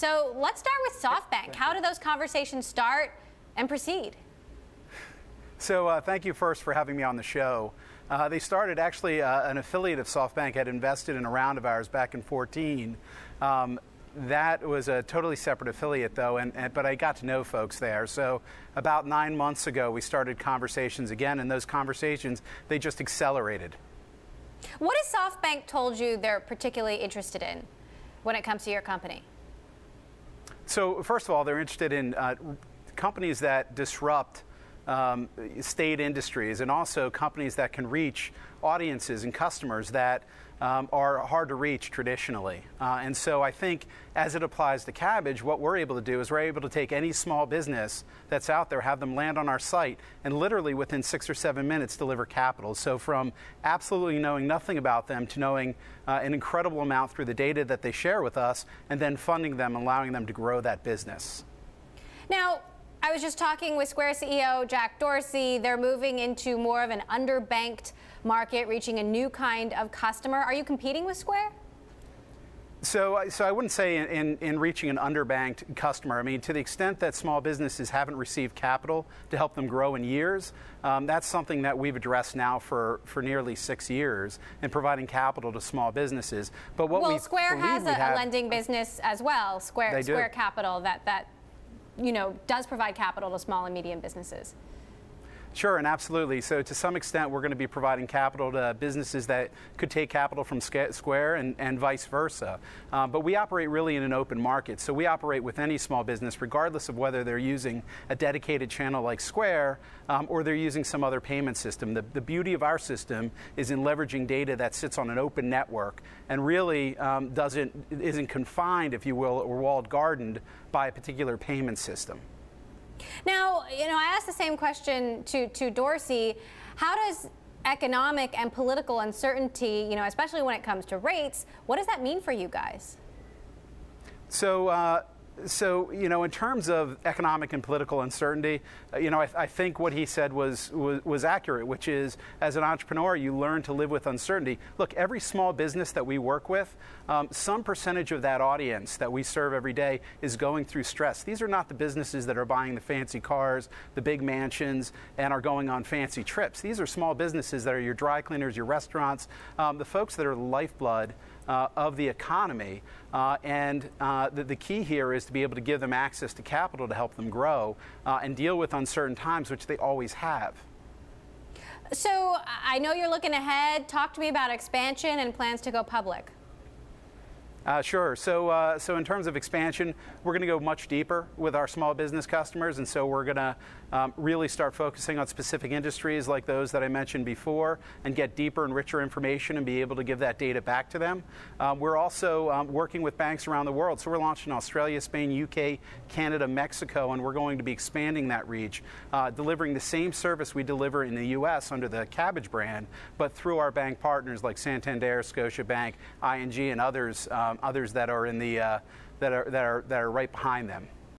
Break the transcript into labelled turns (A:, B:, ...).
A: So let's start with SoftBank. How do those conversations start and proceed?
B: So thank you first for having me on the show. They started actually an affiliate of SoftBank had invested in a round of ours back in 2014. That was a totally separate affiliate, though, but I got to know folks there. So about 9 months ago, we started conversations again, and those conversations, they just accelerated.
A: What has SoftBank told you they're particularly interested in when it comes to your company?
B: So first of all, they're interested in companies that disrupt state industries, and also companies that can reach audiences and customers that are hard to reach traditionally. And so I think as it applies to Kabbage, what we're able to do is we're able to take any small business that's out there, have them land on our site, and literally within 6 or 7 minutes deliver capital. So from absolutely knowing nothing about them to knowing an incredible amount through the data that they share with us, and then funding them, allowing them to grow that business.
A: Now, I was just talking with Square CEO Jack Dorsey. They're moving into more of an underbanked market, reaching a new kind of customer. Are you competing with Square?
B: So I wouldn't say in reaching an underbanked customer. I mean, to the extent that small businesses haven't received capital to help them grow in years, that's something that we've addressed now for nearly 6 years in providing capital to small businesses. But what
A: Square has a lending business as well. Square Capital that does provide capital to small and medium businesses.
B: Sure, and absolutely. So to some extent, we're going to be providing capital to businesses that could take capital from Square and vice versa. But we operate really in an open market. So we operate with any small business, regardless of whether they're using a dedicated channel like Square or they're using some other payment system. The beauty of our system is in leveraging data that sits on an open network and really isn't confined, if you will, or walled gardened by a particular payment system.
A: Now, I asked the same question to Dorsey. How does economic and political uncertainty, especially when it comes to rates, what does that mean for you guys?
B: So, in terms of economic and political uncertainty, I think what he said was accurate, which is, as an entrepreneur, you learn to live with uncertainty. Look, every small business that we work with, some percentage of that audience that we serve every day is going through stress. These are not the businesses that are buying the fancy cars, the big mansions, and are going on fancy trips. These are small businesses that are your dry cleaners, your restaurants, the folks that are the lifeblood of the economy. The key here is to be able to give them access to capital to help them grow and deal with uncertain times, which they always have.
A: So I know you're looking ahead. Talk to me about expansion and plans to go public.
B: Sure. So in terms of expansion, we're going to go much deeper with our small business customers, and so we're going to really start focusing on specific industries like those that I mentioned before and get deeper and richer information and be able to give that data back to them. We're also working with banks around the world. So we're launching in Australia, Spain, UK, Canada, Mexico, and we're going to be expanding that reach, delivering the same service we deliver in the U.S. under the Kabbage brand, but through our bank partners like Santander, Scotiabank, ING, and others that are in the that are right behind them.